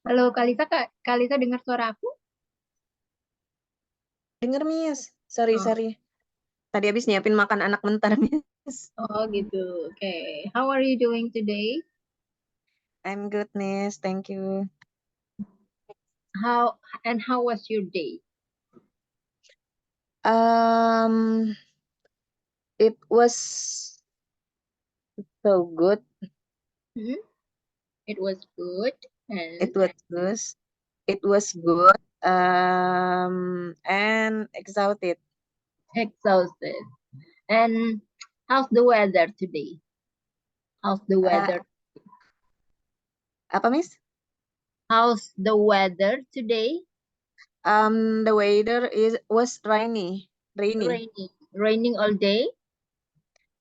Halo Kalisa, Kalisa dengar suara aku? Denger, Miss. Sorry, Oh, sorry. Tadi habis nyiapin makan anak bentar, Miss. oh gitu. Oke. How are you doing today? I'm good, Miss. Thank you. How was your day? Um, it was so good. Hmm? It was good It and was good. It was good. And exhausted. exhausted. And how's the weather today? How's the Uh, weather? apa, Miss? How's the weather today? The weather was rainy. Rainy. Raining. Raining all day?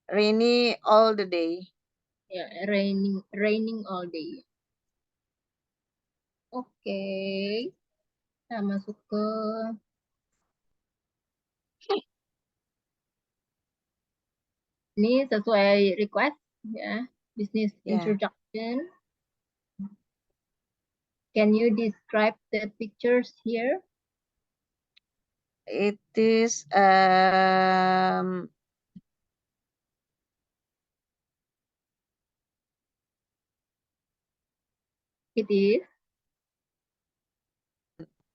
Rainy all the day. Ya, raining all day. Oke. Kita masuk ke ini sesuai request ya. Business Yeah. introduction. Can you describe the pictures here? It is It is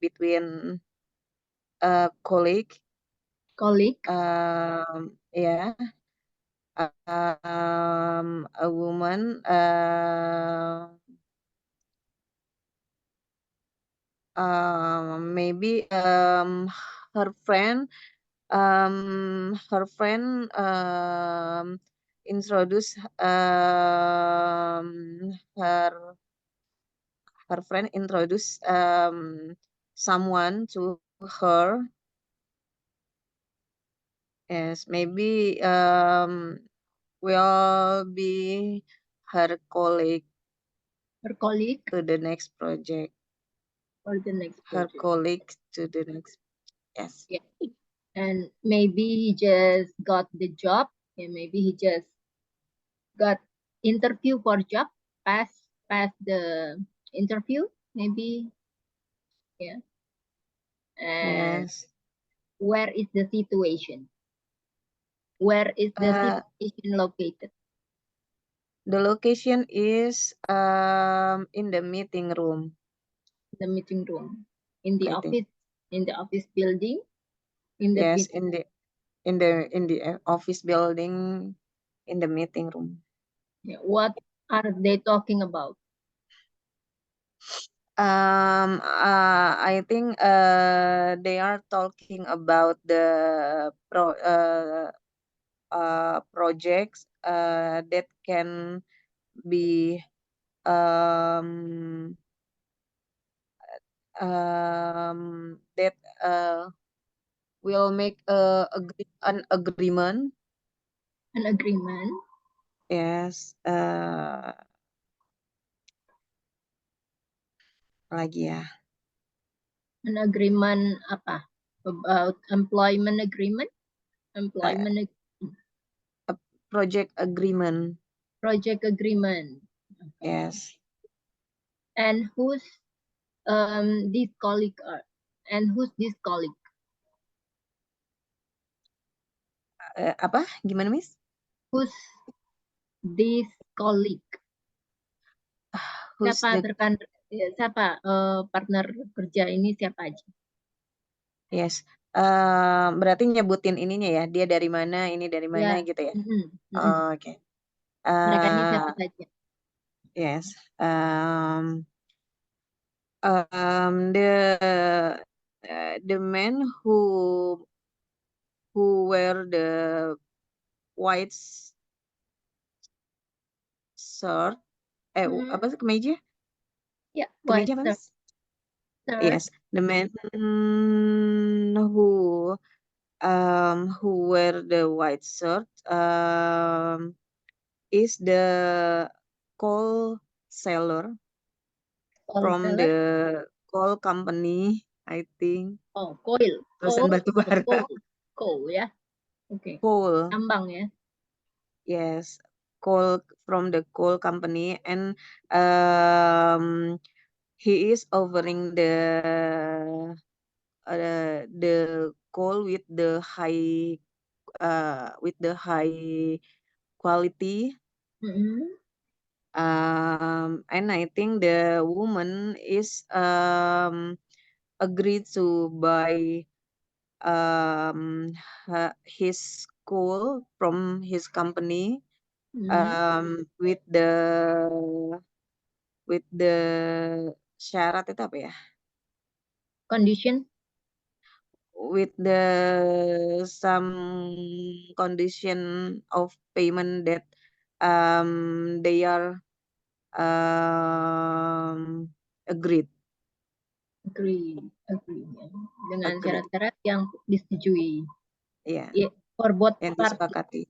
between a colleague. colleague, Yeah. A woman, maybe her friend, her friend introduce her friend introduce someone to her. Yes, maybe will be her colleague her colleague to the next project. for the next Her project. colleague to the next. Yes. Yeah. And maybe he just got the job. Yeah, maybe he just got interview for job, pass the interview, maybe. Yeah. And Yes. where is the situation? Where is the Uh, situation located? the location is in the meeting room, The meeting room, I think. in the office building, in the Yes, meeting. in the office building, in the meeting room. Yeah. What are they talking about? I think they are talking about the projects that can be um that will make an agreement. An agreement, Yes, lagi ya. an agreement apa? About employment agreement, Uh, employment a project agreement. project agreement. Okay. Yes. And who's this colleague are? And who's this colleague? Apa? Gimana, Miss? Who's this colleague? Who's Siapa the siapa partner kerja ini siapa aja? Yes. Berarti nyebutin ininya ya, dia dari mana, ini dari mana Ya. gitu ya. Mm-mm, mm-mm. Oh, oke. Mereka ini siapa Uh, saja? yes. The man who wear the white shirt, Mm-mm. apa sih, kemeja? Ya, white Kemeja apa, shirt, Miss? Yes, the man who wear the white shirt is the coal seller from wholesaler. the coal company, I think. Oh, coil. Perusahaan Oh, batu the bara. coal. Coal ya. Oke. Coal, Tambang ya. yes, coal from the coal company, and um, He is offering the call with the high quality. Mm-hmm. And I think the woman is agreed to buy his call from his company Mm-hmm. with the syarat itu apa ya? Condition. With the some condition of payment that they are agreed. Agree. Agree. Ya. Dengan Agreed. syarat-syarat yang disetujui. Ya, Ya, for both yang party. disepakati.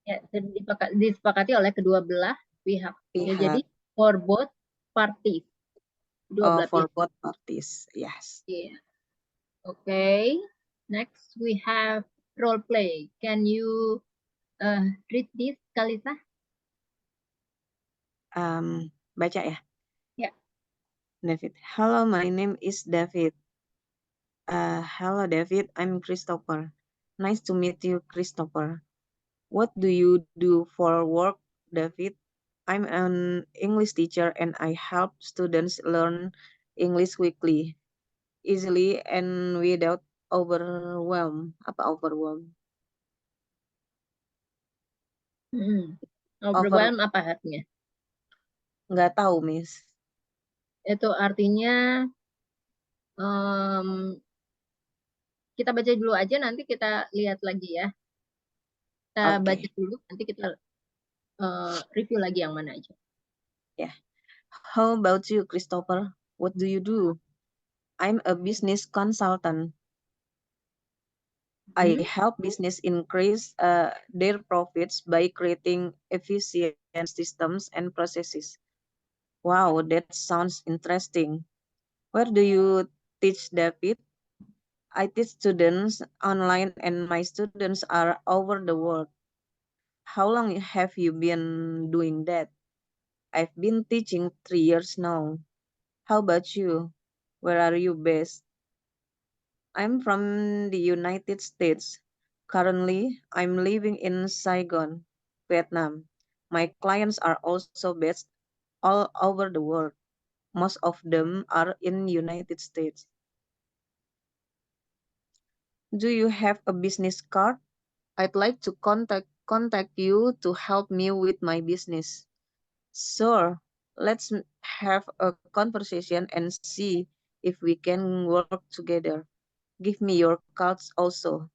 Ya, disepakati oleh kedua belah pihak. Ya, jadi Pihak. for both parties. Dua belah For pihak. both parties. Yes. Yeah. Okay. Next we have role play. Can you read this, Kalisa? Baca ya. Ya. David. Hello, my name is David. Hello, David. I'm Christopher. Nice to meet you, Christopher. What do you do for work, David? I'm an English teacher and I help students learn English quickly, easily, and without overwhelm. Apa overwhelm? Overwhelm apa artinya? Nggak tahu, Miss. Itu artinya kita baca dulu aja, nanti kita lihat lagi ya. Kita baca dulu, nanti kita review lagi yang mana aja. Yeah. How about you, Christopher? What do you do? I'm a business consultant. I help business increase their profits by creating efficient systems and processes. Wow, that sounds interesting. Where do you teach, David? I teach students online and my students are over the world. How long have you been doing that? I've been teaching 3 years now. How about you? Where are you based? I'm from the United States. Currently, I'm living in Saigon, Vietnam. My clients are also based all over the world. Most of them are in United States. Do you have a business card? I'd like to contact you to help me with my business. Sure, let's have a conversation and see if we can work together. Give me your cards also.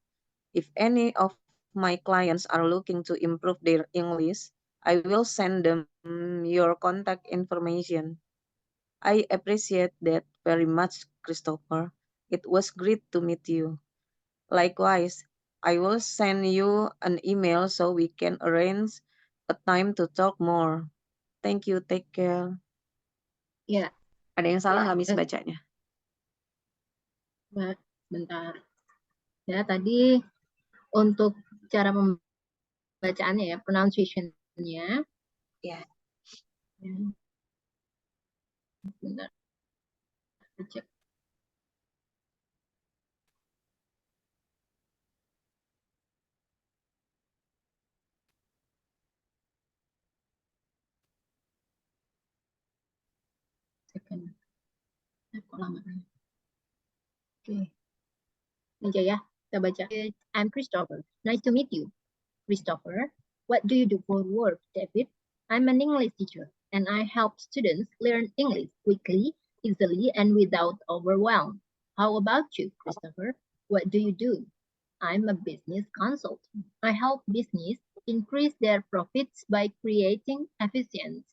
If any of my clients are looking to improve their English, I will send them your contact information. I appreciate that very much, Christopher. It was great to meet you. Likewise, I will send you an email so we can arrange a time to talk more. Thank you, take care. Ya. Ada yang salah nggak Miss bacanya? Bentar. Ya, tadi untuk cara pembacaannya ya, pronunciation-nya. Ya. Bentar. Cek. Second. Kok lama? Oke. Aja ya, kita baca. I'm Christopher. Nice to meet you, Christopher. What do you do for work, David? I'm an English teacher, and I help students learn English quickly, easily, and without overwhelm. How about you, Christopher? What do you do? I'm a business consultant. I help business increase their profits by creating efficient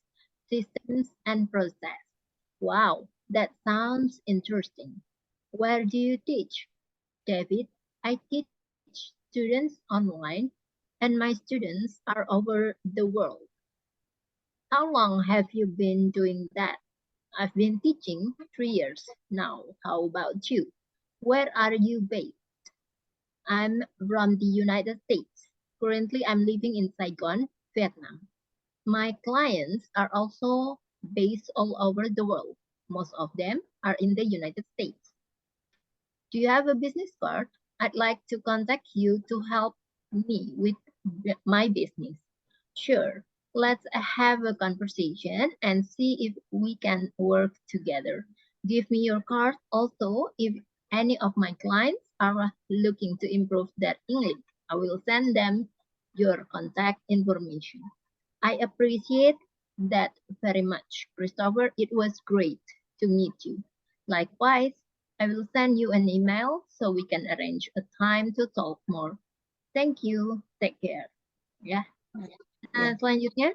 systems and process. Wow, that sounds interesting. Where do you teach, David? I teach students online, and my students are over the world. How long have you been doing that? I've been teaching 3 years now. How about you? Where are you based? I'm from the United States. Currently, I'm living in Saigon, Vietnam. My clients are also based all over the world. Most of them are in the United States. Do you have a business card? I'd like to contact you to help me with my business. Sure, let's have a conversation and see if we can work together. Give me your card also if any of my clients are looking to improve their English. I will send them your contact information. I appreciate that very much, Christopher. It was great to meet you. Likewise, I will send you an email so we can arrange a time to talk more. Thank you. Take care. Ya. Nah, Ya. selanjutnya,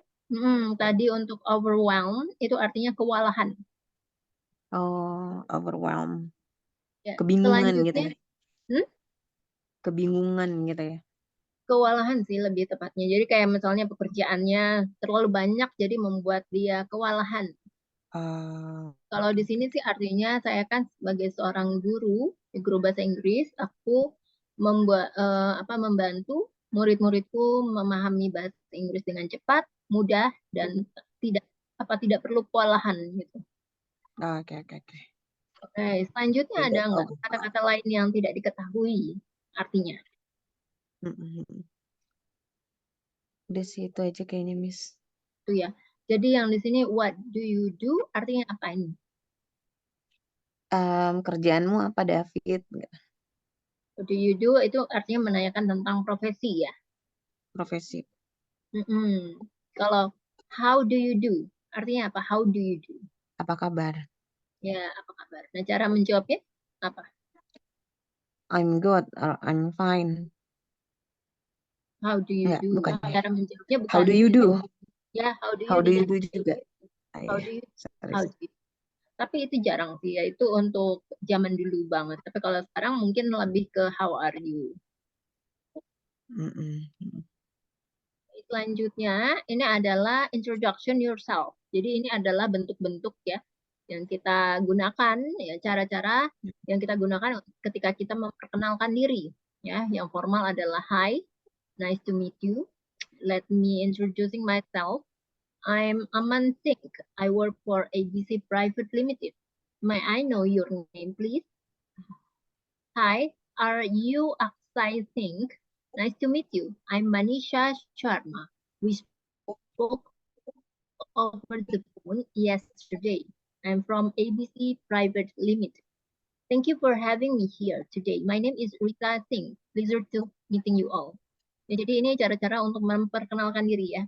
tadi untuk overwhelm itu artinya kewalahan. Oh, overwhelmed. Ya. Kebingungan gitu Selanjutnya, ya. Kebingungan gitu ya. kewalahan sih lebih tepatnya. Jadi kayak misalnya pekerjaannya terlalu banyak jadi membuat dia kewalahan. Kalau di sini sih artinya saya kan sebagai seorang guru bahasa Inggris, aku membantu murid-muridku memahami bahasa Inggris dengan cepat, mudah, dan tidak perlu kewalahan gitu. Oke. Oke, selanjutnya ada Tidak nggak kata-kata lain yang tidak diketahui artinya? Udah sih itu aja kayaknya, Miss. Itu ya. Jadi yang di sini what do you do artinya apa ini? Kerjaanmu apa, David? What do you do itu artinya menanyakan tentang profesi ya. Profesi. Kalau how do you do artinya apa? How do you do? Apa kabar? Ya, apa kabar? Nah, cara menjawabnya apa? I'm good or I'm fine. How do you Enggak, do? bukan. Cara menjawabnya bukan How do you do? ya, how do you How do you do? do juga. How do you Sorry. how do you? Tapi itu jarang sih ya, itu untuk zaman dulu banget. Tapi kalau sekarang mungkin lebih ke how are you. Selanjutnya, ini adalah introduction yourself. Jadi ini adalah bentuk-bentuk ya yang kita gunakan, ya cara-cara yang kita gunakan ketika kita memperkenalkan diri. Ya, yang formal adalah hi, nice to meet you. Let me introducing myself. I'm Aman Singh. I work for ABC Private Limited. May I know your name, please? Hi, are you Aksai Singh? Nice to meet you. I'm Manisha Sharma. We spoke over the phone yesterday. I'm from ABC Private Limited. Thank you for having me here today. My name is Rita Singh. Pleasure to meeting you all. Ya, jadi ini cara-cara untuk memperkenalkan diri ya.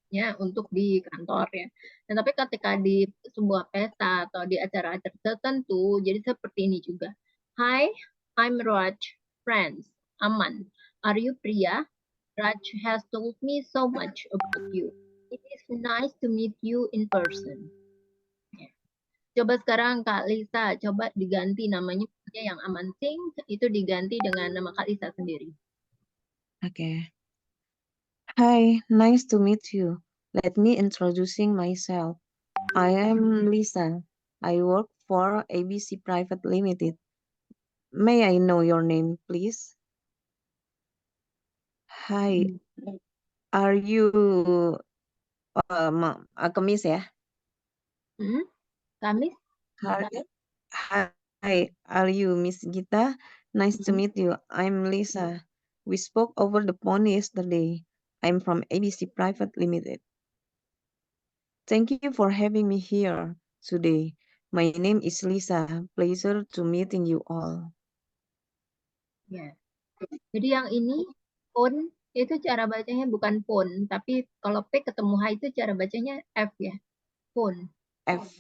Ya, untuk di kantor ya. Dan tapi ketika di sebuah pesta atau di acara-acara tertentu, jadi seperti ini juga. Hi, I'm Raj, friends, Aman. Are you Priya? Raj has told me so much about you. It is nice to meet you in person. Ya. Coba sekarang Kak Lisa, coba diganti namanya yang Aman Singh, itu diganti dengan nama Kak Lisa sendiri. Oke. Hi, nice to meet you. Let me introducing myself. I am Lisa. I work for ABC Private Limited. May I know your name, please? Hi, are you Kamis ya? Kamis? Hi, are you Miss Gita? Nice to meet you. I'm Lisa. We spoke over the phone yesterday. I'm from ABC Private Limited. Thank you for having me here today. My name is Lisa. Pleasure to meeting you all. Ya. Jadi yang ini phone itu cara bacanya bukan phone, tapi kalau P ketemu H itu cara bacanya F ya. Phone.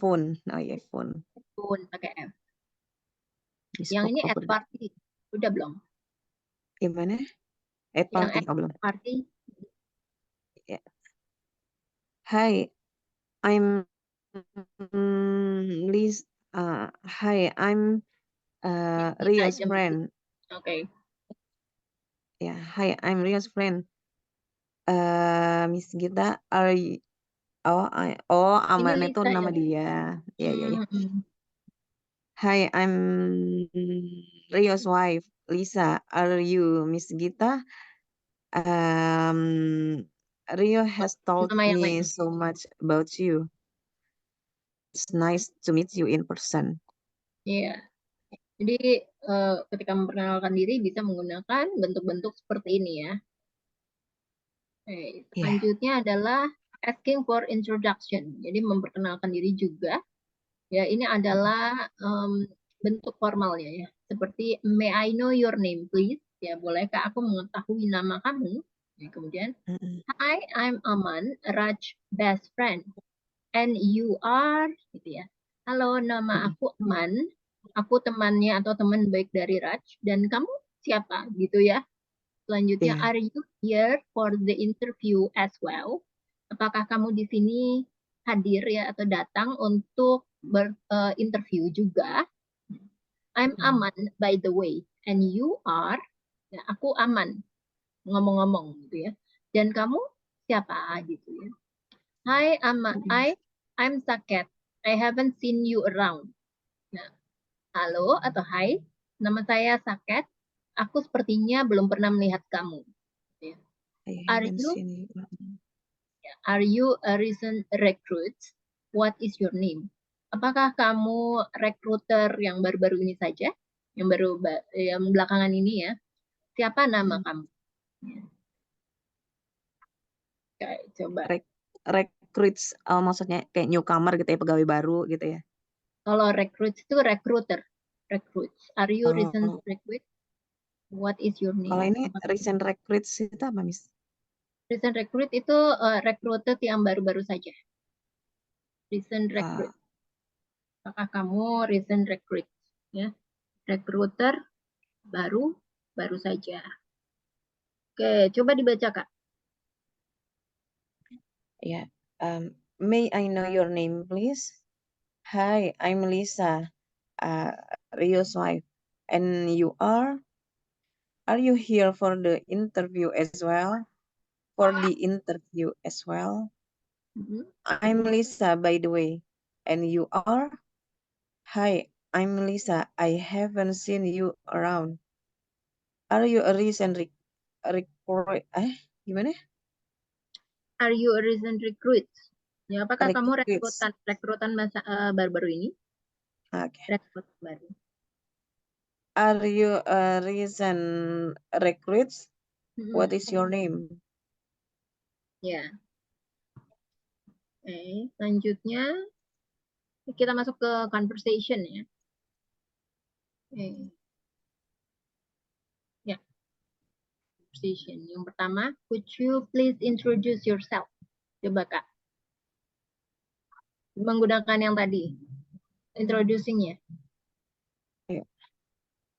Phone. Oh ya, phone. Phone pakai F. We Yang spoke ini at over the- party. Udah belum? Gimana? At party. Yang Oh, belum. party. Yeah. Hi, I'm Liz. Hi, I'm Ria's Tajam. friend. Oke. Ya, hi, I'm Ria's friend. Miss Gita, Aman itu Lisa nama ya? dia. Ya. Mm-mm. Hi, I'm Rio's wife, Lisa. Are you Miss Gita? Rio has told Nama yang me lain. so much about you. It's nice to meet you in person. Iya. Jadi ketika memperkenalkan diri bisa menggunakan bentuk-bentuk seperti ini ya. Iya. Selanjutnya adalah asking for introduction. Jadi memperkenalkan diri juga. Ya, ini adalah bentuk formalnya ya. Seperti may I know your name please? Ya, bolehkah aku mengetahui nama kamu? Ya, kemudian hi, I'm Aman, Raj best friend. And you are gitu ya. Halo, nama aku Aman. Aku temannya atau teman baik dari Raj dan kamu siapa gitu ya. Selanjutnya, Yeah. are you here for the interview as well? Apakah kamu di sini hadir ya atau datang untuk berinterview juga? I'm Aman by the way, and you are? Ya, aku Aman, ngomong-ngomong gitu ya. Dan kamu siapa gitu ya? Hi Aman, I'm Saket. I haven't seen you around. Nah, halo atau hai, nama saya Saket. Aku sepertinya belum pernah melihat kamu. Ya. Are you a recent recruit? What is your name? Apakah kamu rekruter yang baru-baru ini saja? Yang baru yang belakangan ini ya? Siapa nama kamu? Oke, coba. Recruits maksudnya kayak newcomer gitu ya, pegawai baru gitu ya. Kalau recruit itu recruiter. Recruits. Are you recent recruit? What is your name? Kalau ini recent recruits itu apa, Miss? Recent recruit itu recruited yang baru-baru saja. Recent recruit. Apakah kamu recent recruit? Ya, recruiter baru saja. Oke, coba dibaca Kak. Ya, may I know your name, please? Hi, I'm Lisa, Rio's wife, and you are? Are you here for the interview as well? For the interview as well? I'm Lisa, by the way, and you are? Hi, I'm Lisa. I haven't seen you around. Are you a recent recruit? Gimana? Are you a recent recruit? Ya, apakah kamu rekrutan masa baru-baru ini? Okay. Rekrut baru. Are you a recent recruit? What is your name? Ya. Oke, selanjutnya kita masuk ke conversation ya. Oke. Ya. Conversation. Yang pertama, could you please introduce yourself? Coba Kak. Menggunakan yang tadi. Introducing-nya. Yeah.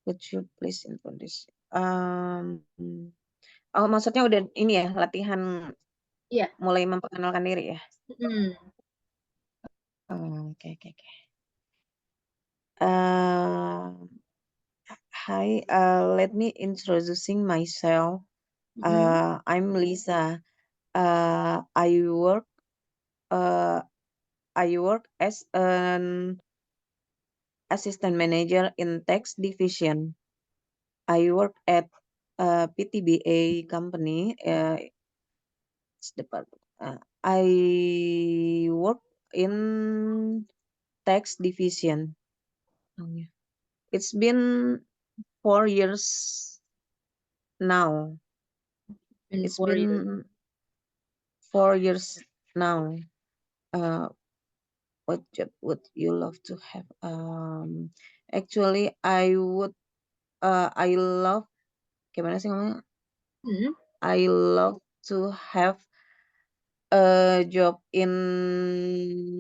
Could you please introduce? Oh, maksudnya udah ini ya, latihan mulai memperkenalkan diri ya? Oke. Hi, let me introducing myself. I'm Lisa. I work as an assistant manager in tax division. I work at PTBA company. I work in tax division. It's been 4 years now. It's been 4 years now. What job would you love to have? Actually, I love, gimana sih ngomongnya? I love to have a job in.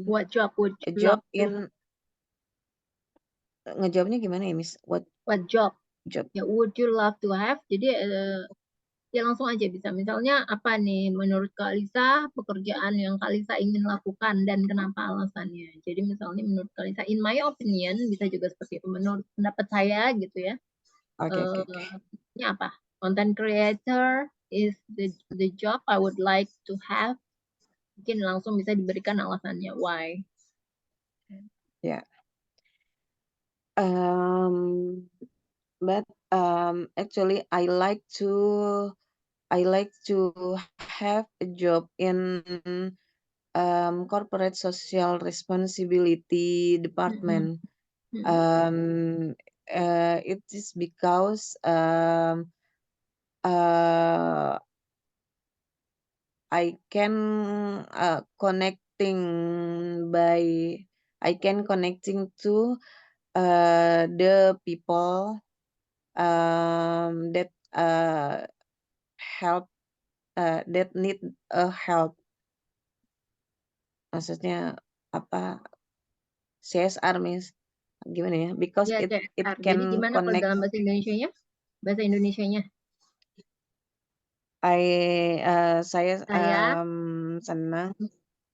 What job would you love to? Ngejawabnya gimana ya, Miss? What job? Job. Ya, would you love to have? Jadi ya langsung aja bisa. Misalnya apa nih menurut Kak Lisa pekerjaan yang Kak Lisa ingin lakukan dan kenapa alasannya. Jadi misalnya menurut Kak Lisa, in my opinion, bisa juga seperti itu. Menurut pendapat saya gitu ya. Oke. Ini apa? Content creator is the job I would like to have. Mungkin langsung bisa diberikan alasannya why. Ya. But actually I like to have a job in corporate social responsibility department. It is because I can connecting to the people that help that need help. Maksudnya apa? CSR Miss. Gimana ya? Because Ya, it CSR. Jadi can gimana kalau connect. dalam bahasa Indonesianya? Bahasa Indonesianya. Saya Saya senang.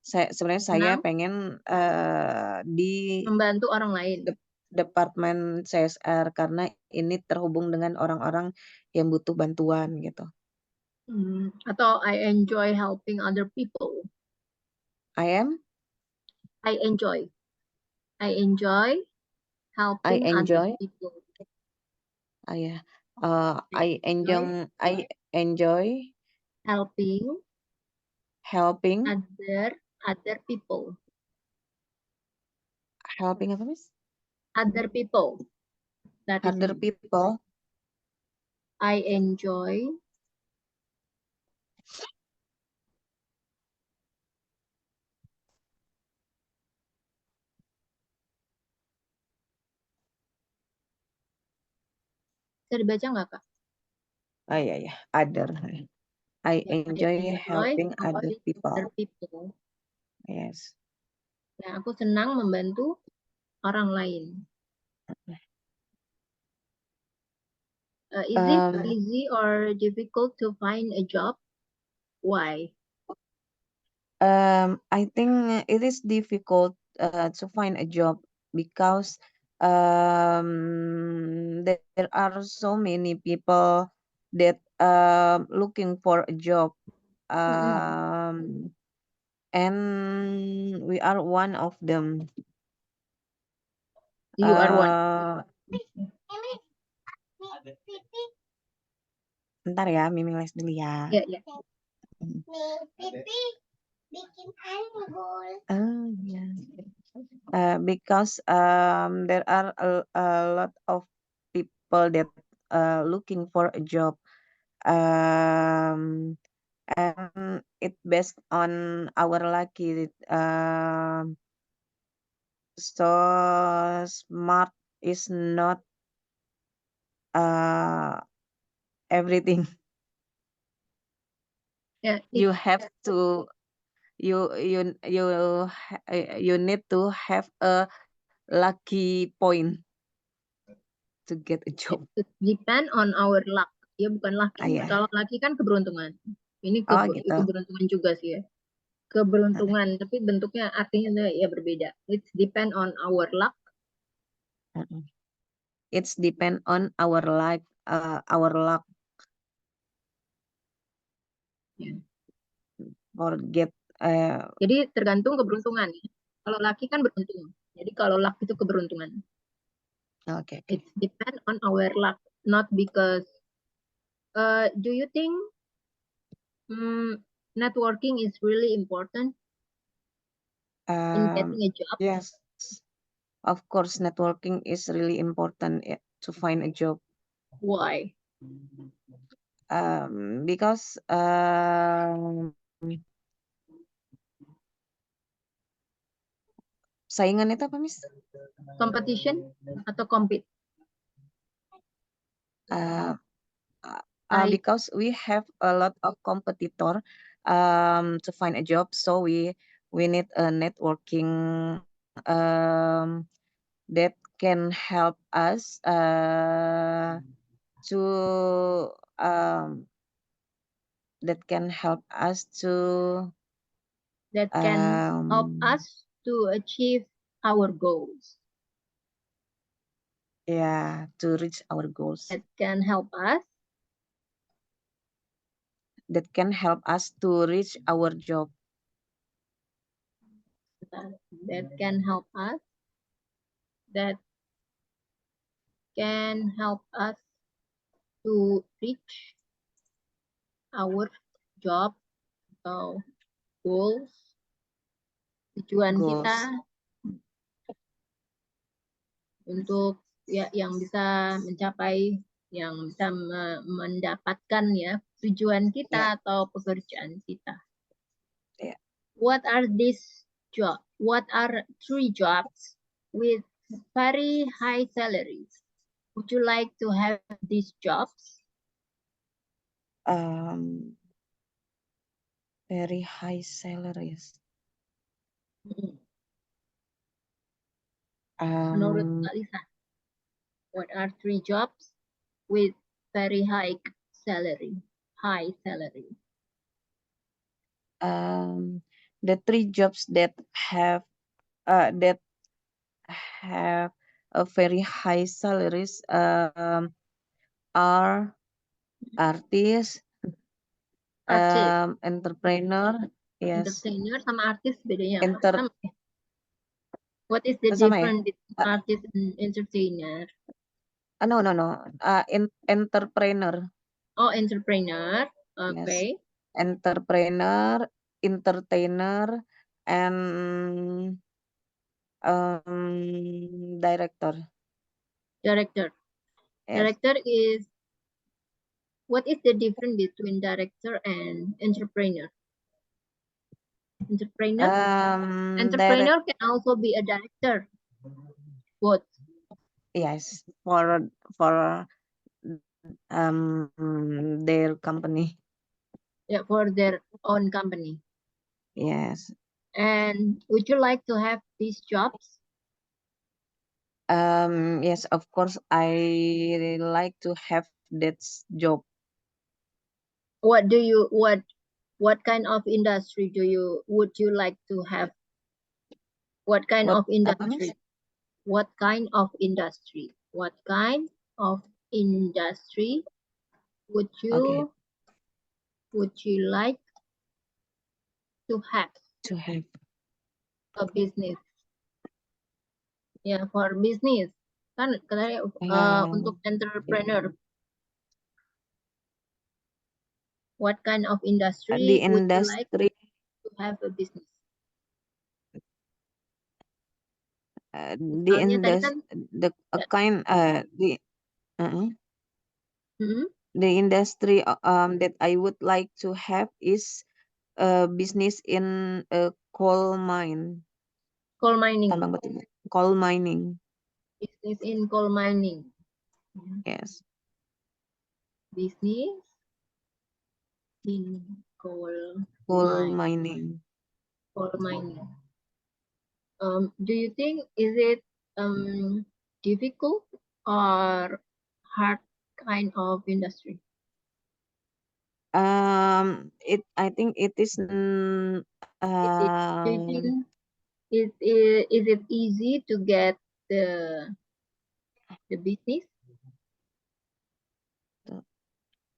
Sebenarnya saya senang pengen di membantu orang lain. Departemen CSR karena ini terhubung dengan orang-orang yang butuh bantuan gitu. Atau I enjoy helping other people. I enjoy helping other enjoy. people. I I enjoy helping helping other people. helping apa Miss? Other people. That is Other it. people. I enjoy Bisa dibaca nggak, Kak? Oh iya. Other. I Ya, enjoy helping other other people. people. Yes. Nah, aku senang membantu orang lain. Is it easy or difficult to find a job? Why? I think it is difficult to find a job because there are so many people that looking for a job, and we are one of them. You are one. Bentar ya, Mimi les dulu ya. Ya, ya. Oh yeah. Because there are a lot of people that looking for a job, and it based on our lucky. So smart is not everything. Yeah, You have to you need to have a lucky point to get a job. it depend on our luck. Ya, bukan lucky. Yeah. Kalau lucky kan keberuntungan. Ini gitu. keberuntungan juga sih ya. Keberuntungan, tapi bentuknya artinya ya berbeda. It's depend on our luck. It's depend on our luck. Yeah. Or get. Jadi tergantung keberuntungan. Kalau lucky kan beruntung. Jadi kalau luck itu keberuntungan. Okay. It depend on our luck, not because. Do you think networking is really important in getting a job? Yes, of course, networking is really important to find a job. Why? Because saingan itu apa, Miss? Competition atau compete? Because we have a lot of competitor to find a job, so we need a networking that can help us to achieve our goals. Yeah, to reach our goals. That can help us to reach our job. That can help us to reach our job or goals. tujuan goals. kita untuk ya yang bisa mencapai, yang bisa mendapatkan ya tujuan kita atau pekerjaan kita. Yeah. What are these jobs? What are 3 jobs with very high salaries? Would you like to have these jobs? Very high salaries. Menurut Kak Lisa, what are 3 jobs with very high salary? High salary. The 3 jobs that have a very high salaries are artist, Artis, entrepreneur, yes, entertainer sama artis bedanya apa? enter Sama ya? What is the sama ya? difference between artist and entertainer? No, entrepreneur, Oh, entrepreneur. yes, Okay. entrepreneur, entertainer, and director. Director. Yes. Director is, what is the difference between director and entrepreneur? Entrepreneur? Entrepreneur can also be a director. Both. Yes, for their company. Yeah, for their own company. Yes. And would you like to have these jobs? Yes, of course, I like to have that job. What kind of industry would you like to have? What kind What of apa, Miss? industry? What kind of industry? What kind of industry would Okay, you like to have to have. a business? Ya, for business. Kan katanya untuk entrepreneur. What kind of The industry would you like industry, to have a business? the Misalnya tadi kan the kind the hmm, the industry that I would like to have is business in a coal mine. coal mining. Tambang batu. Coal mining. Business in coal mining. Yes. Business in coal Mining. coal mining. Do you think is it difficult or hard kind of industry? I think it is Is it easy to get the business?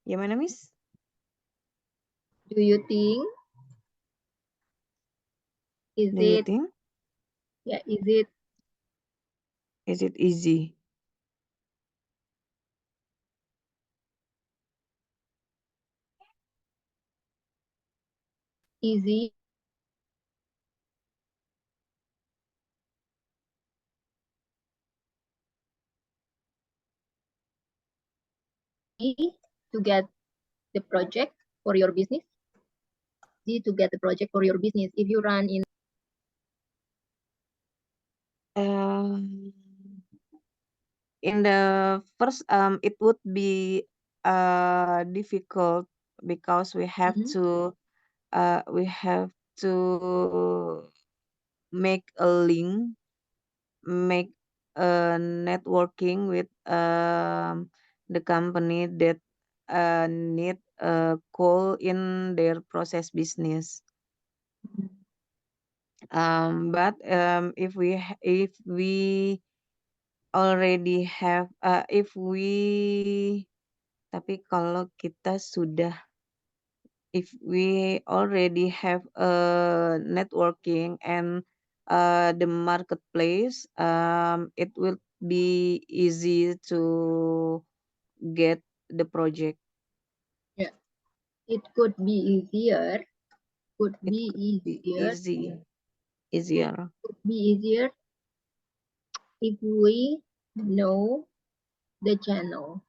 gimana, Miss? Do you think is Do you it think is it easy? easy to get the project for your business? Easy to get the project for your business if you run in Um, in the first, it would be difficult because we have to make a link, make a networking with the company that need coal in their process business. But if we already have tapi kalau kita sudah, if we already have a networking and the marketplace, it will be easy to get the project. yeah, it could be easier. It could be easy. easier. Could be easier if we know the channel,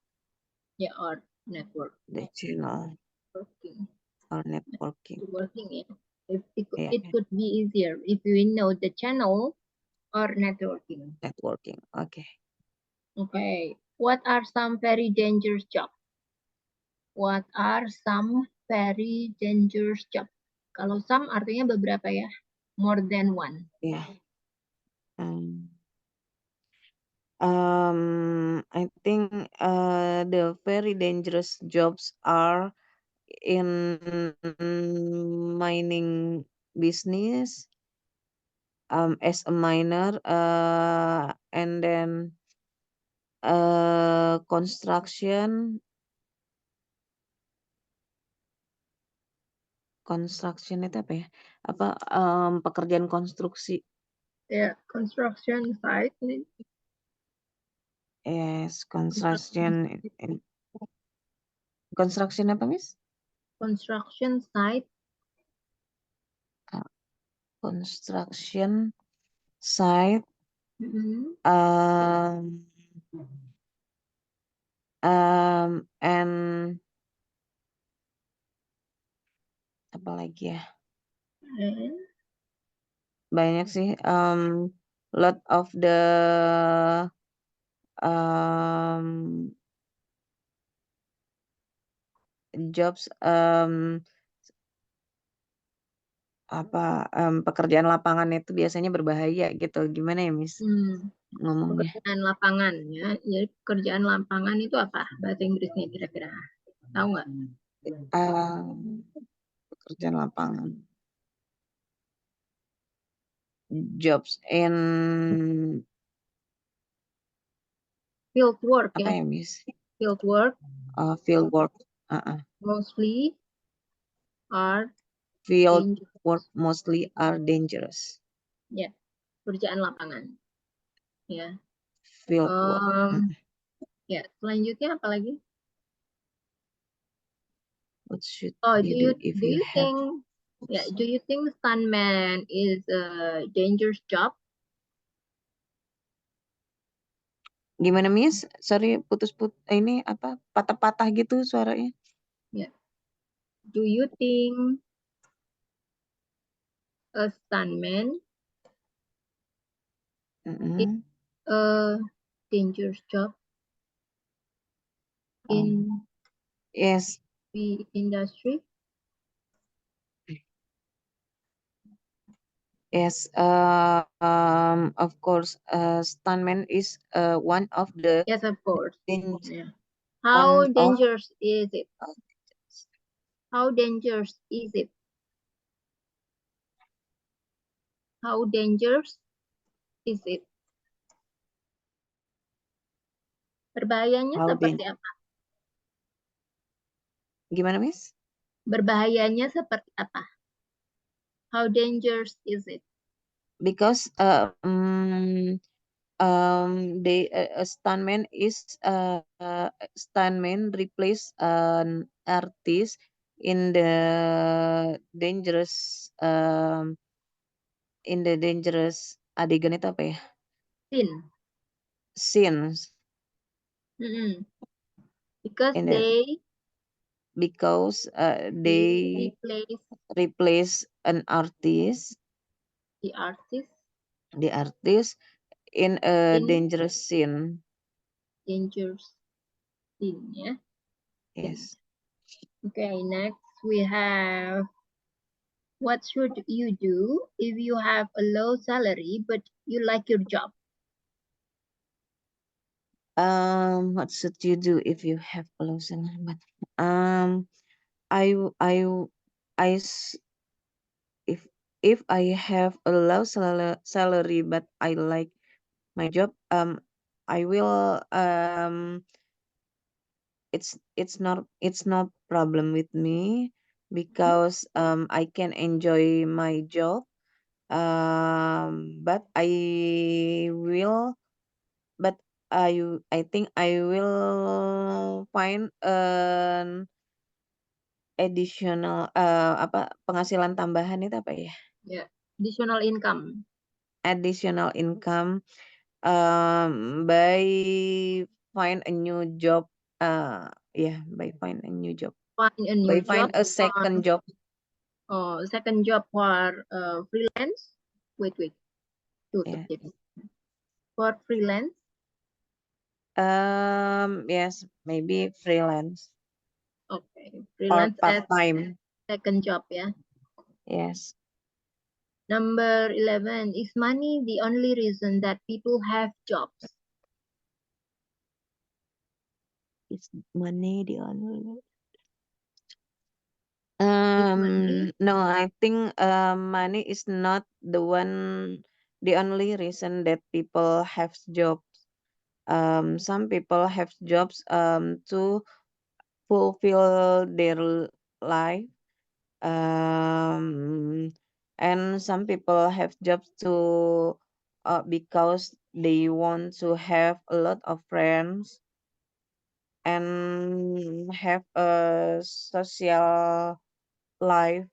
yeah, or network The channel working. or networking. Working in. If Yeah, it could be easier if we know the channel or networking. networking. Okay. Okay. What are some very dangerous jobs? What are some very dangerous jobs? Kalau some artinya beberapa ya. More than one. Yeah. I think the very dangerous jobs are in mining business, as a miner, and then construction itu apa ya? Apa pekerjaan konstruksi? Yeah, construction site. Yes, construction apa, Miss? Construction site. Construction site, Mm-hmm. and apa lagi ya? And Banyak sih. Lot of the jobs, pekerjaan lapangan itu biasanya berbahaya gitu. Gimana ya, Miss? Ngomongnya. pekerjaan lapangan ya. Jadi pekerjaan lapangan itu apa bahasa Inggrisnya kira-kira? Tahu nggak? Pekerjaan lapangan. Jobs in Field work apa ya. ya, Miss? Field work Field work. mostly are Field dangerous. work mostly are dangerous. Ya, pekerjaan lapangan. Ya. Field work. Ya, selanjutnya apa lagi? What should Oh, you do if do you you have? think do you think stuntman is a dangerous job? Gimana, Miss? Sorry, ini apa? Patah-patah gitu suaranya. Yeah. Do you think a stuntman is a dangerous job in Yes. the industry? Yes, of course, stuntman is one of the Yes, of course. dan- Yeah. one How of dangerous is it? How dangerous is it? How dangerous is it? Berbahayanya how seperti apa? Gimana, Miss? Berbahayanya seperti apa? How dangerous is it? Because a stuntman is stuntman replace an artist in the dangerous adegan itu apa ya? Scenes. Because In the, they because they replace an artist, the artist in a in dangerous scene. dangerous scene. Yeah. Yes. Okay. Next we have what should you do if you have a low salary but you like your job? What should you do if you have a low salary? But I if I have a low salary but I like my job, I will it's not problem with me because I can enjoy my job, but will but I think I will find an additional penghasilan tambahan itu apa ya? Yeah. additional income. Additional income by find a new job. By find a new job. Find a new By find job a second job. second job for freelance. Wait. Tutup Yeah. tips. For freelance. Yes, maybe freelance Okay. or Freelance as part-time. second job, yeah. Yes. Number 11, is money the only reason that people have jobs? Is money the only? Is money? No, I think money is not the only reason that people have jobs. Some people have jobs to fulfill their life. And some people have jobs to because they want to have a lot of friends and have a social life.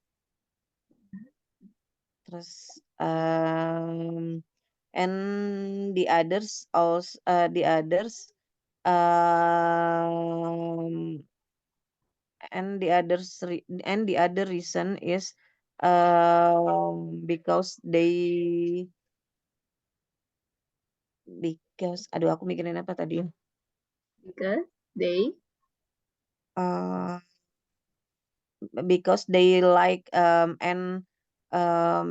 Terus and um and the other reason is because aduh aku mikirin apa tadi Because they uh, because they like and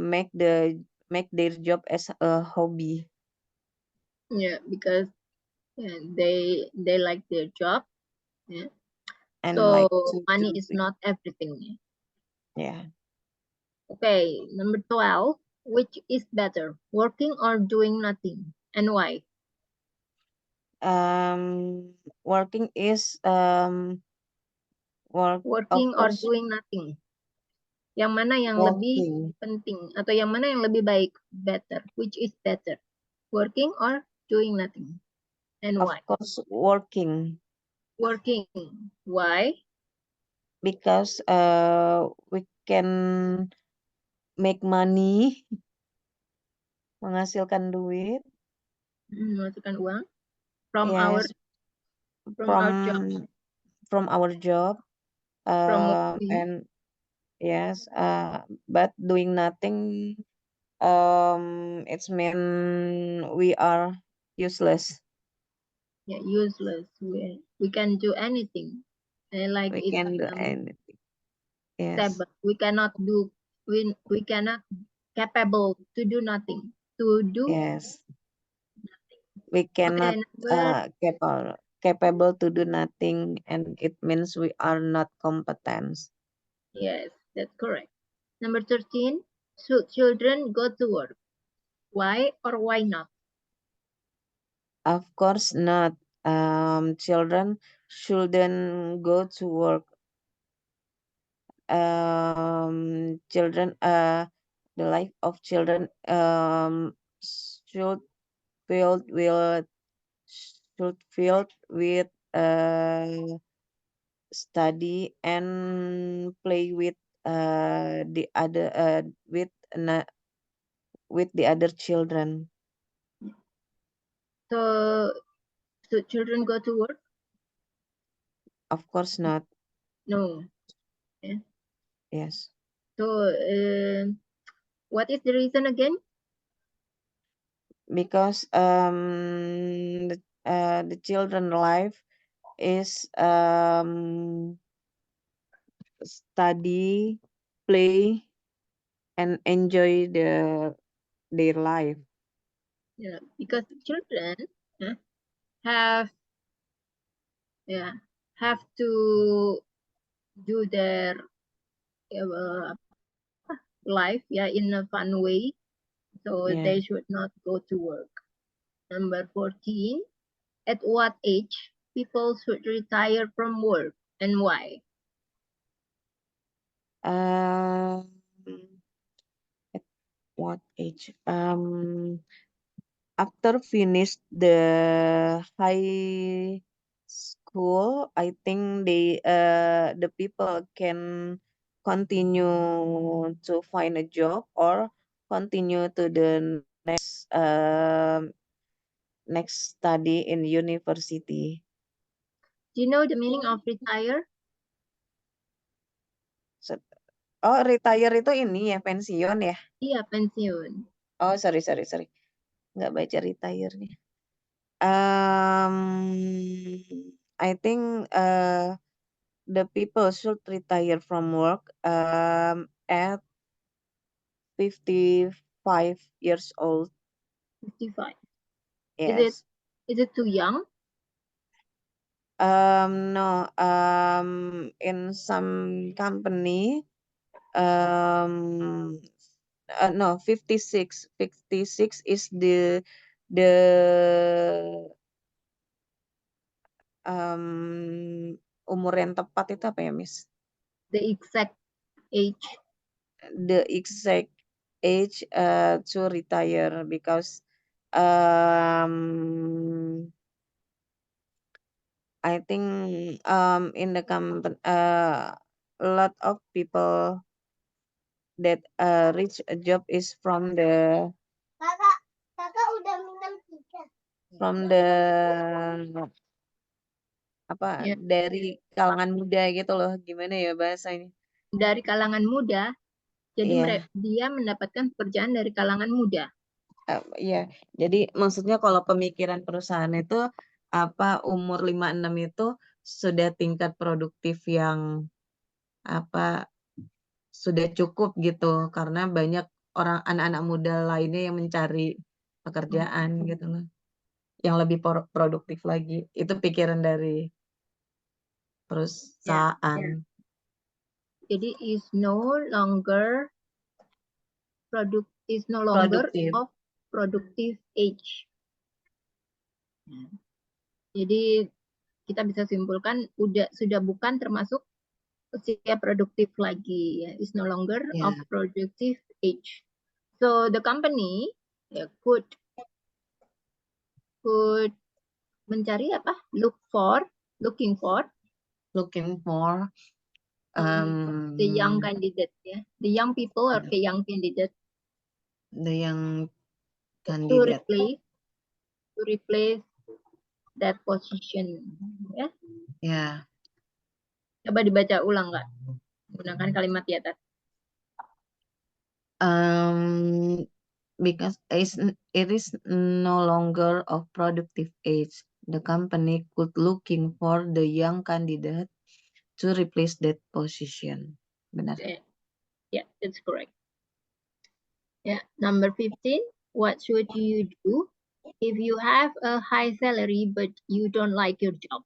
make their job as a hobby because they like their job. Yeah. and So like to money do is it. not everything. Yeah. Okay, number 12, which is better, working or doing nothing, and why? Working is work of Working or course doing nothing. Yang mana yang lebih working penting atau yang mana yang lebih baik? Better. Which is better? Working or doing nothing? And of why? course working Working. Why? because we can make money menghasilkan duit. Menghasilkan uang from our Yes, job, from our job. from working. And yes, but doing nothing, it's mean we are useless. Yeah, useless. We can do anything. And like We it's can do anything. Yes, stable. We cannot do. We cannot capable to do nothing. To do. yes. We Okay, cannot number capable to do nothing, and it means we are not competent. yes, that's correct. Number 13. Should children go to work? Why or why not? Of course not. Children shouldn't go to work. Children, the life of children should filled with study and play with the other with the other children. So should children go to work? Of course not. No. Yeah. Yes, So what is the reason again? because the children life is study, play, and enjoy their life. Yeah, because children uh, have yeah have to do their uh, life in a fun way. So Yeah. they should not go to work. Number 14. At what age people should retire from work and why? Um, at what age? After finish the high school, I think the people can continue to find a job or continue to the next study in university. Do you know the meaning of retire? Oh, retire itu ini ya, pensiun ya? Iya, pensiun. Oh, sorry. Nggak baca retire-nya. I think the people should retire from work at 55 years old. 55. Yes. Is it too young? No. In some company, no, 56. 56 is the umur yang tepat itu apa ya, Miss? The exact age. The exact age to retire, because I think in the company a lot of people that reach a job is from the udah minum 3. apa, Ya, dari kalangan muda gitu loh, gimana ya bahasanya? dari kalangan muda. Jadi Iya. dia mendapatkan pekerjaan dari kalangan muda. Iya, jadi maksudnya kalau pemikiran perusahaan itu apa, umur 56 itu sudah tingkat produktif yang apa, sudah cukup gitu, karena banyak orang anak-anak muda lainnya yang mencari pekerjaan gitu loh, yang lebih produktif lagi. Itu pikiran dari perusahaan. Jadi is no longer Produktif. of productive age. Jadi kita bisa simpulkan sudah bukan termasuk usia produktif lagi, ya. Is no longer Yeah. of productive age. So the company could mencari apa? Looking for the young candidate, ya. The young people or the young candidate the young to candidate. replace that position, ya. Yeah. Coba dibaca ulang, Kak. Gunakan kalimat di atas. Because it is no longer of productive age, the company could looking for the young candidate to replace that position. Benar. Yeah, that's correct. Yeah, number 15. What should you do if you have a high salary but you don't like your job?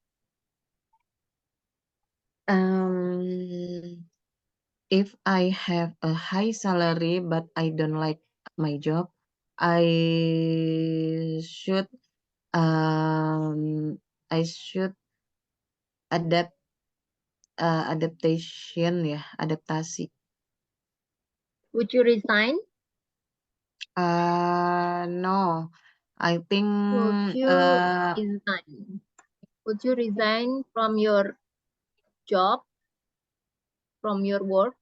If I have a high salary but I don't like my job, I should adaptasi. Would you resign? No, I think Would you resign from your job, from your work,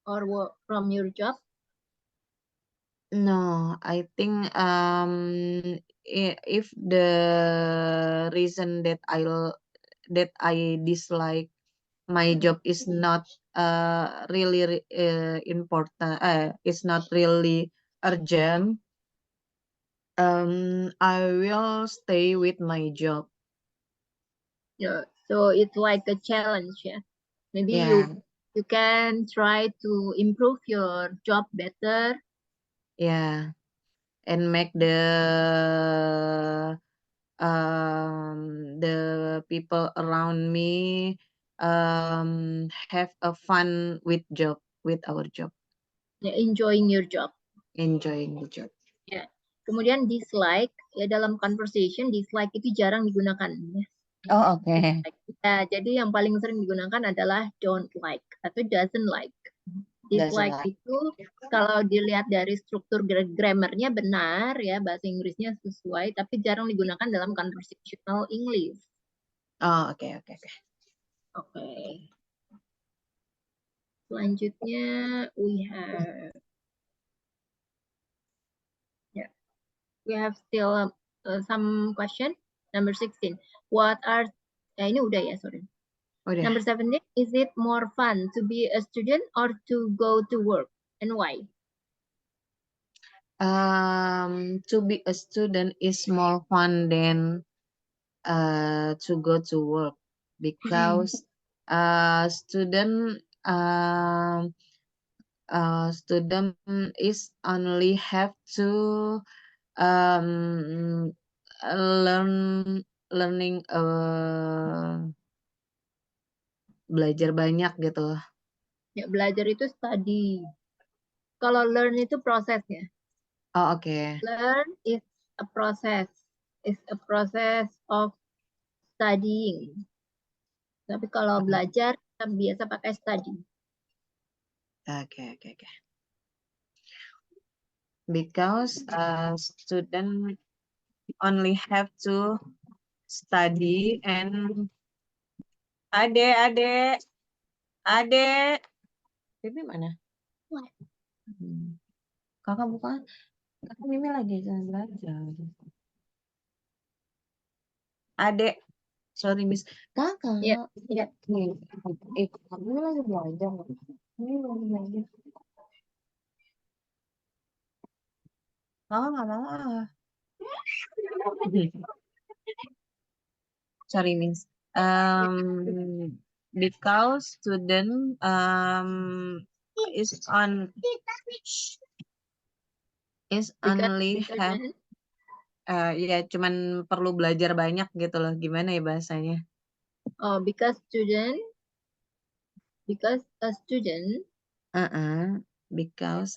or from your job? No, I think if the reason that I dislike my job is not really important, it's not really urgent, I will stay with my job. Yeah, so it's like a challenge, yeah. Maybe you can try to improve your job better. Yeah, and make the people around me have a fun with our job. Yeah, enjoying your job. Enjoying the job. Ya. Kemudian dislike, ya dalam conversation dislike itu jarang digunakan. Ya. Oh, oke. Ya, jadi yang paling sering digunakan adalah don't like atau doesn't like. Dislike itu kalau dilihat dari struktur grammarnya benar, ya bahasa Inggrisnya sesuai, tapi jarang digunakan dalam conversational English. Oh, oke. Oke. Selanjutnya we have We have still some question. Number 16. What are ini udah ya, sorry. Udah. Number 17. Is it more fun to be a student or to go to work, and why? To be a student is more fun than to go to work, because student is only have to learning belajar banyak gitu. Ya, belajar itu study. Kalau learn itu prosesnya. Oh, oke. Learn is a process. Is a process of studying. Tapi kalau belajar kita biasa pakai study. Oke. Because student only have to study and Ade, Bibi mana? What? Kakak bukan, kakak Mimi lagi belajar. Adek, sorry Miss, kakak. Ya. Nih, kamu lagi belajar. Ini lagi belajar. Kakak nggak mau ah. Sorry Miss. Because student is only have ya cuman perlu belajar banyak gitu loh, gimana ya bahasanya? Oh, because a student because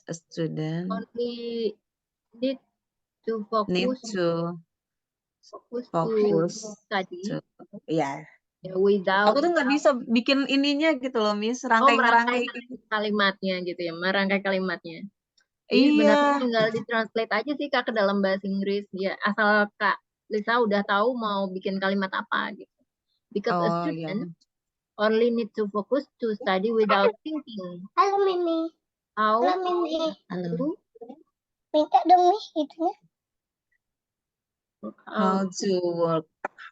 a student only need to need focus to study. Ya. Without Aku tuh nggak bisa bikin ininya gitu loh, Miss, merangkai rangkai. kalimatnya gitu ya, merangkai kalimatnya. Jadi Iya. sebenarnya tinggal ditranslate aja sih Kak ke dalam bahasa Inggris. Ya, asal Kak Lisa udah tahu mau bikin kalimat apa gitu. Because a student only need to focus to study without thinking. Halo Mimi. How Halo Mimi. to Minta dong Mi itunya. How to work.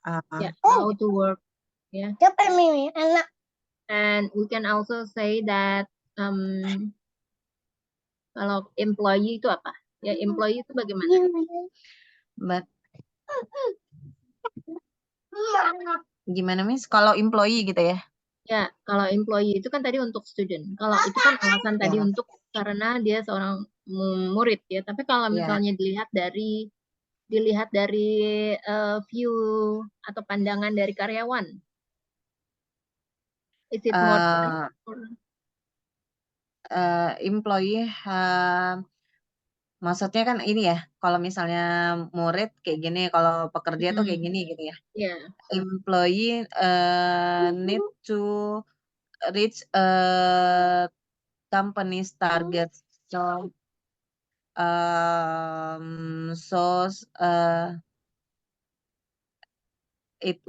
How to work. Yeah. Siapa Mimi? Anak. And we can also say that kalau employee itu apa? Ya, employee itu bagaimana? But gimana Miss? Kalau employee gitu ya? Ya, kalau employee itu kan tadi untuk student. Kalau itu kan alasan tadi untuk karena dia seorang murid ya. Tapi kalau misalnya dilihat dari view atau pandangan dari karyawan, is it more fun? Employee maksudnya kan ini ya, kalau misalnya murid kayak gini, kalau pekerja tuh kayak gini gitu ya. Yeah. Employee need to reach company's target. So it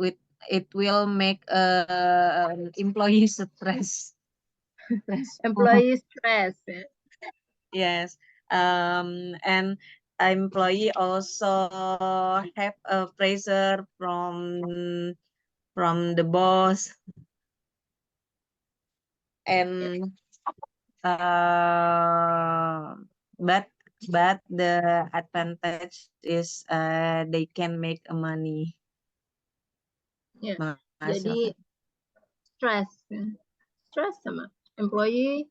will make employee stress. Employee stress. Yes. And employee also have a pressure from the boss, and but the advantage is they can make money. Ya. Jadi stress sama employee.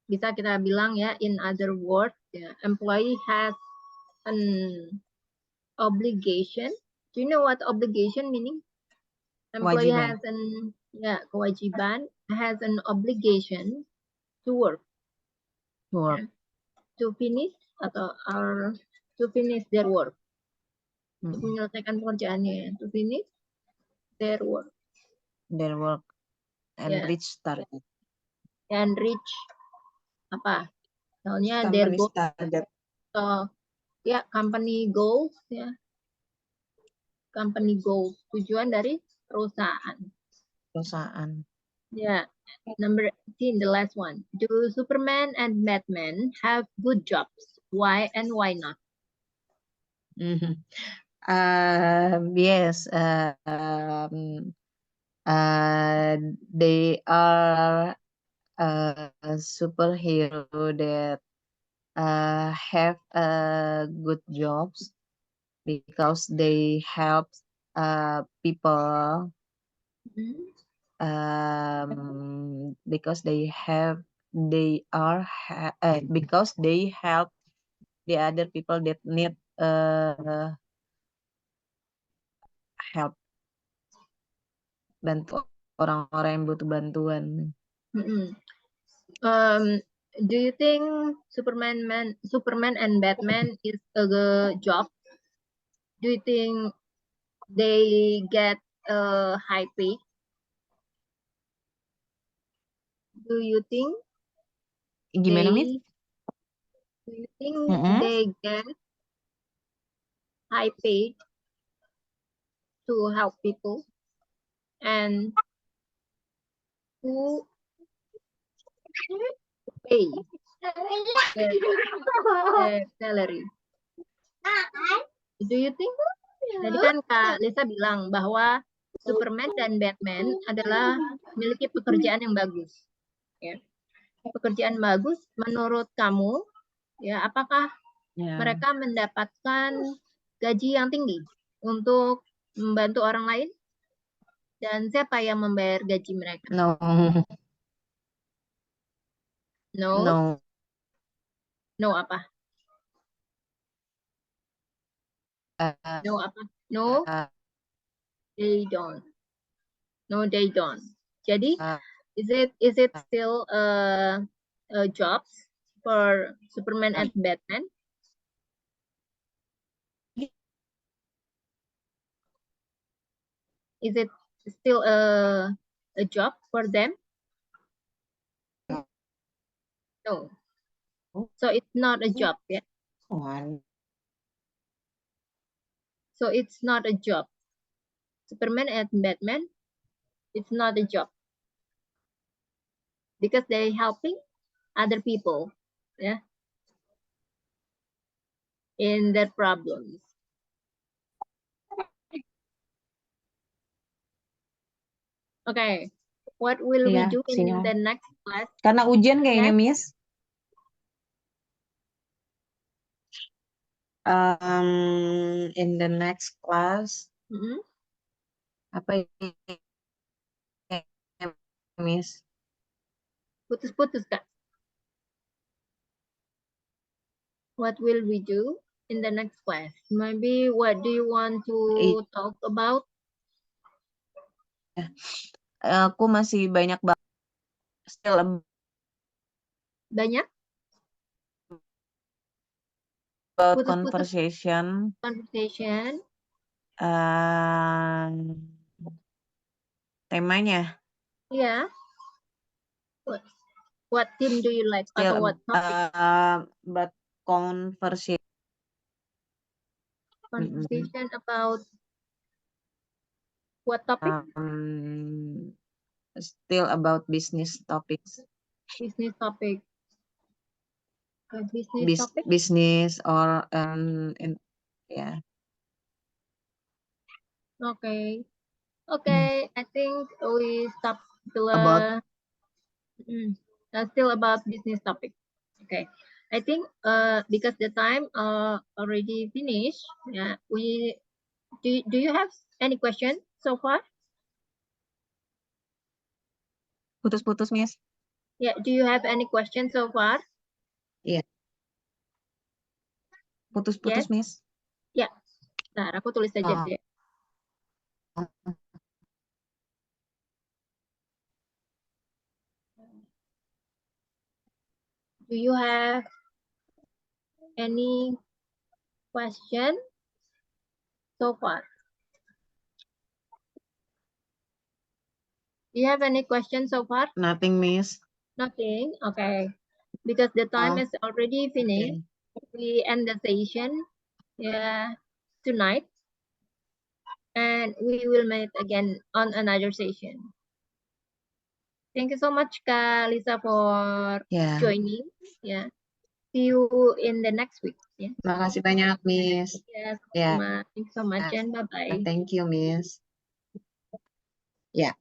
Bisa kita bilang ya, in other words, ya, employee has an obligation. Do you know what obligation meaning? Employee Kewajiban. has kewajiban, has an obligation to work. To finish to finish their work. Untuk menyelesaikan pekerjaannya, to finish their work. And reach target. And reach apa? Misalnya their goals. Target. Company goals ya. Company goals, tujuan dari perusahaan. Yeah. Number 18, the last one. Do Superman and Batman have good jobs? Why and why not? Mhm. Yes, they are superhero that have good jobs because they help people Mhm. because because they help the other people that need help, bantu orang-orang yang butuh bantuan. Mm-mm. Do you think Superman and Batman is a good job? Do you think they get a high pay? Do you think Gimana, Miss? do you think Mm-mm. they get high pay to help people? And who pay their salary? Do you think? Tadi kan Kak Lisa bilang bahwa Superman dan Batman adalah memiliki pekerjaan yang bagus. Ya. Pekerjaan bagus menurut kamu, ya apakah Ya. mereka mendapatkan gaji yang tinggi untuk membantu orang lain? Dan siapa yang membayar gaji mereka? No. No. No. No apa? No apa? No, they don't. No, they don't. Jadi, is it still a jobs for Superman and Batman? Is it still a job for them? No. So it's not a job yet. So it's not a job. Superman and Batman, it's not a job. Because they're helping other people, yeah, in their problems. Okay, what will we Iya, do in siap. the next class? Karena ujian kayaknya, Yes. Miss. In the next class, Mm-hmm. apa ini, Miss? Putus-putus, Kak. What will we do in the next class? Maybe what do you want to talk about? Aku masih banyak banget. Still Banyak? about Putus-putus conversation. conversation. Temanya. Yeah. What theme do you like? Atau what topic? But conversation. Conversation about what topic? Still about business topics. Business topic. Business topic? Business or yeah. Okay. Okay, I think we stop the About still about business topic. Okay. I think because the time already finished, yeah, we do you have any question so far? Putus-putus, Miss. Yeah, do you have any question so far? Iya. Putus-putus, Yes. Miss. Ya. Nah, aku tulis saja deh. Do you have any question so far? Do you have any question so far? Nothing, Miss. Nothing. Okay. Because the time is already finished. Okay. We end the session tonight. And we will meet again on another session. Thank you so much, Kak Lisa, for joining. Yeah. See you in the next week. Ya. Makasih banyak, Miss. Ya, Ya. sama. Thanks so much and bye-bye. Thank you, Miss. Ya.